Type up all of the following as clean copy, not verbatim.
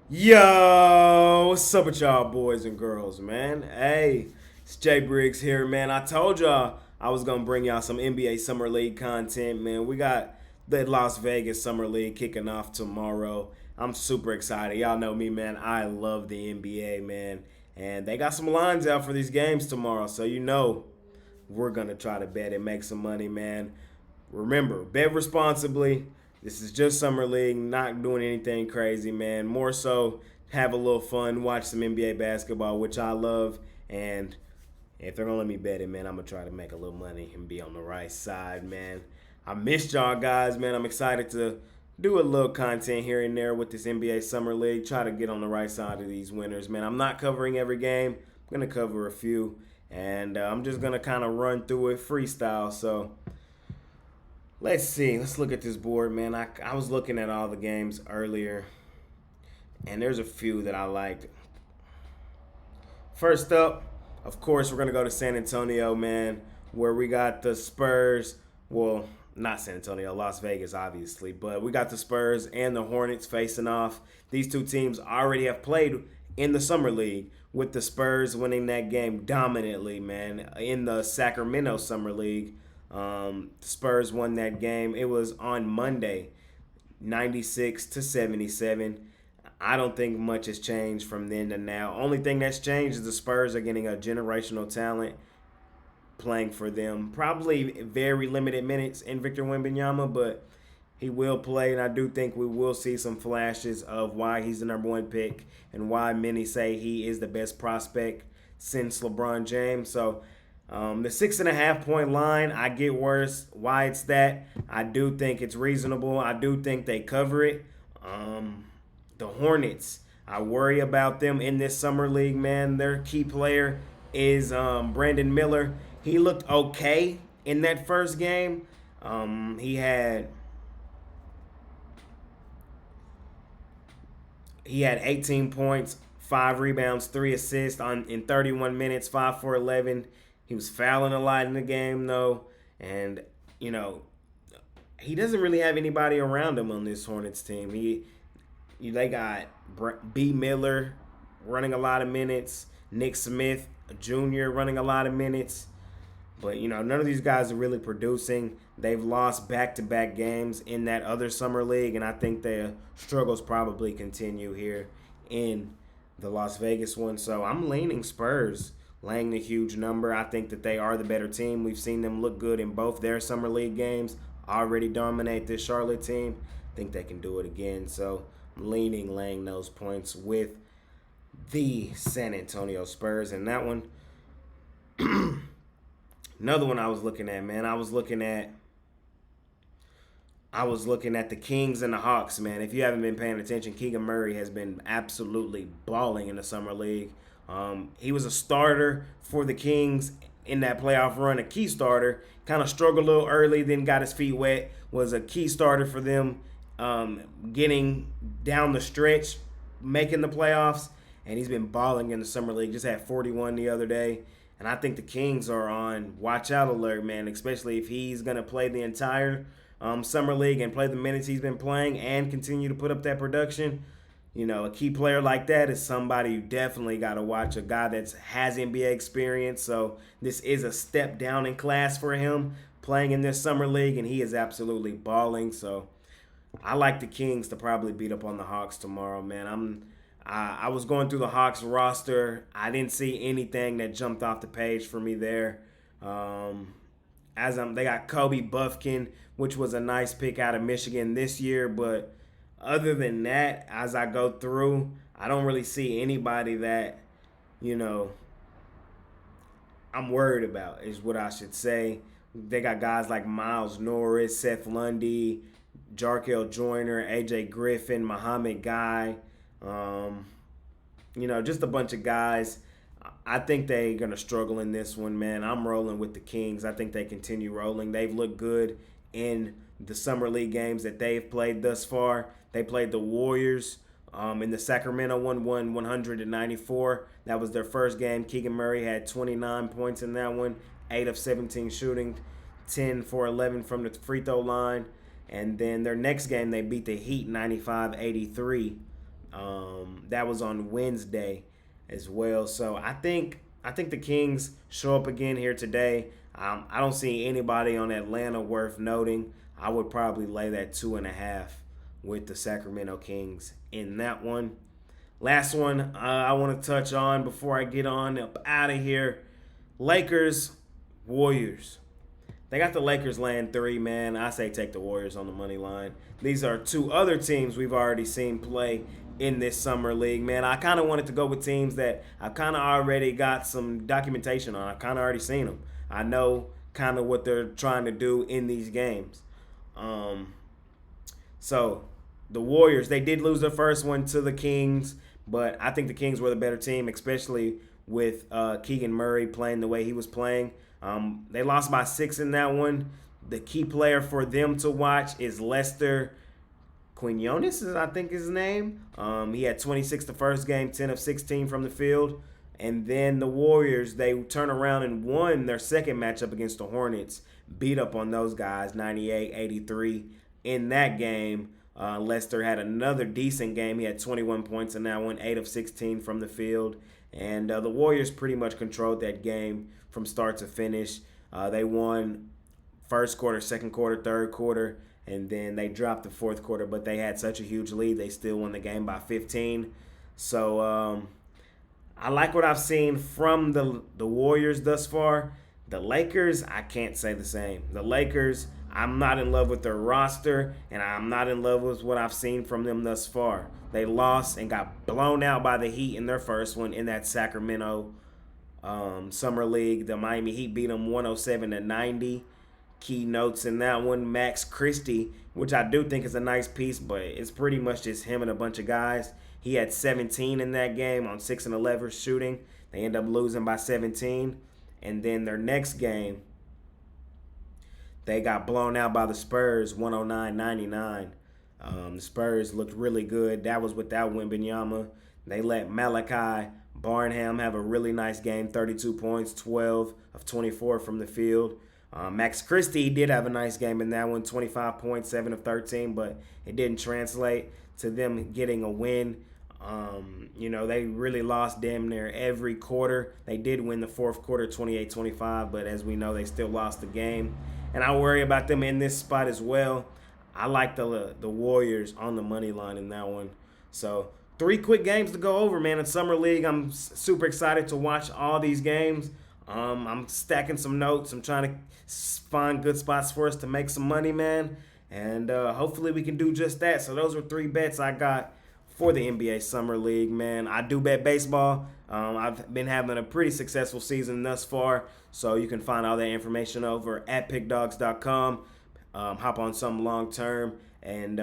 Yo, what's up with y'all boys and girls, man? Hey, it's Jay Briggs here, man. I told y'all I was gonna bring y'all some NBA Summer League content, man. We got the Las Vegas Summer League kicking off tomorrow. I'm super excited. Y'all know me, man. I love the NBA, man. And they got some lines out for these games tomorrow, so you know we're gonna try to bet and make some money, man. Remember, bet responsibly. This is just summer league, not doing anything crazy, man. More so, have a little fun, watch some NBA basketball, which I love. And if they're gonna let me bet it, man, I'm gonna try to make a little money and be on the right side, man. I missed y'all guys, man. I'm excited to do a little content here and there with this NBA Summer League. Try to get on the right side of these winners, man. I'm not covering every game. I'm gonna cover a few, and I'm just gonna kind of run through it freestyle. So let's see. Let's look at this board, man. I was looking at all the games earlier, and there's a few that I liked. First up, of course, we're going to go to San Antonio, man, where we got the Spurs. Well, not San Antonio, Las Vegas, obviously, but we got the Spurs and the Hornets facing off. These two teams already have played in the Summer League, with the Spurs winning that game dominantly, man, in the Sacramento Summer League. The Spurs won that game. It was on Monday, 96-77. I don't think much has changed from then to now. Only thing that's changed is the Spurs are getting a generational talent playing for them. Probably very limited minutes in Victor Wembanyama, but he will play, and I do think we will see some flashes of why he's the number one pick and why many say he is the best prospect since LeBron James. So the 6.5 point line, I get worse. Why it's that? I do think it's reasonable. I do think they cover it. The Hornets, I worry about them in this summer league, man. Their key player is Brandon Miller. He looked okay in that first game. He had 18 points, 5 rebounds, 3 assists in 31 minutes, 5 for 11. He was fouling a lot in the game though, and you know he doesn't really have anybody around him on this Hornets team. They got B. Miller running a lot of minutes, Nick Smith Jr. running a lot of minutes. But, none of these guys are really producing. They've lost back-to-back games in that other summer league, and I think their struggles probably continue here in the Las Vegas one. So I'm leaning Spurs, laying the huge number. I think that they are the better team. We've seen them look good in both their summer league games, already dominate this Charlotte team. I think they can do it again. So I'm laying those points with the San Antonio Spurs. And that one, another one I was looking at, man. I was looking at the Kings and the Hawks, man. If you haven't been paying attention, Keegan Murray has been absolutely balling in the summer league. He was a starter for the Kings in that playoff run, a key starter. Kind of struggled a little early, then got his feet wet. Was a key starter for them, getting down the stretch, making the playoffs, and he's been balling in the summer league. Just had 41 the other day. And I think the Kings are on watch out alert, man, especially if he's going to play the entire summer league and play the minutes he's been playing and continue to put up that production. A key player like that is somebody you definitely got to watch, a guy that has NBA experience. So this is a step down in class for him playing in this summer league, and he is absolutely balling. So I like the Kings to probably beat up on the Hawks tomorrow, man. I was going through the Hawks roster. I didn't see anything that jumped off the page for me there. They got Kobe Buffkin, which was a nice pick out of Michigan this year. But other than that, as I go through, I don't really see anybody that, I'm worried about, is what I should say. They got guys like Miles Norris, Seth Lundy, Jarkel Joyner, AJ Griffin, Muhammad Guy. Just a bunch of guys. I think they're going to struggle in this one, man. I'm rolling with the Kings. I think they continue rolling. They've looked good in the Summer League games that they've played thus far. They played the Warriors in the Sacramento one, won 100-94. That was their first game. Keegan Murray had 29 points in that one, 8 of 17 shooting, 10 for 11 from the free throw line. And then their next game, they beat the Heat 95-83. That was on Wednesday as well. So I think the Kings show up again here today. I don't see anybody on Atlanta worth noting. I would probably lay that 2.5 with the Sacramento Kings in that one. Last one I want to touch on before I get on up out of here. Lakers, Warriors. They got the Lakers laying 3, man. I say take the Warriors on the money line. These are two other teams we've already seen play in this summer league, man. I kind of wanted to go with teams that I've kind of already got some documentation on. I've kind of already seen them. I know kind of what they're trying to do in these games. So the Warriors, they did lose their first one to the Kings, but I think the Kings were the better team, especially with Keegan Murray playing the way he was playing. They lost by 6 in that one. The key player for them to watch is Lester Quinones, I think is his name. He had 26 the first game, 10 of 16 from the field. And then the Warriors, they turn around and won their second matchup against the Hornets. Beat up on those guys, 98-83 in that game. Lester had another decent game. He had 21 points in that one, 8 of 16 from the field. And the Warriors pretty much controlled that game from start to finish. They won first quarter, second quarter, third quarter, and then they dropped the fourth quarter. But they had such a huge lead, they still won the game by 15. So I like what I've seen from the Warriors thus far. The Lakers, I can't say the same. The Lakers, I'm not in love with their roster, and I'm not in love with what I've seen from them thus far. They lost and got blown out by the Heat in their first one in that Sacramento Summer League. The Miami Heat beat them 107-90. Key notes in that one, Max Christie, which I do think is a nice piece, but it's pretty much just him and a bunch of guys. He had 17 in that game on 6 and 11 shooting. They end up losing by 17. And then their next game, they got blown out by the Spurs, 109-99. The Spurs looked really good. That was without Wembanyama. They let Malachi Barnham have a really nice game, 32 points, 12 of 24 from the field. Max Christie did have a nice game in that one, 25 points, 7 of 13, but it didn't translate to them getting a win. They really lost damn near every quarter. They did win the fourth quarter 28-25, but as we know, they still lost the game. And I worry about them in this spot as well. I like the Warriors on the money line in that one. So 3 quick games to go over, man. In Summer League, I'm super excited to watch all these games. I'm stacking some notes. I'm trying to find good spots for us to make some money, man. And hopefully we can do just that. So those were 3 bets I got for the NBA Summer League, man. I do bet baseball. I've been having a pretty successful season thus far. So you can find all that information over at pickdawgz.com. Hop on some long term. And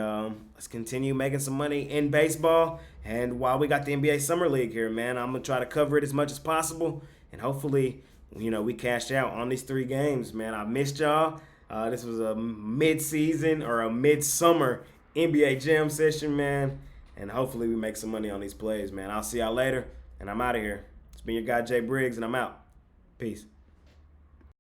let's continue making some money in baseball. And while we got the NBA Summer League here, man, I'm going to try to cover it as much as possible. And hopefully, we cash out on these 3 games, man. I missed y'all. This was a mid-season or a mid-summer NBA jam session, man. And hopefully we make some money on these plays, man. I'll see y'all later, and I'm out of here. It's been your guy, Jay Briggs, and I'm out. Peace.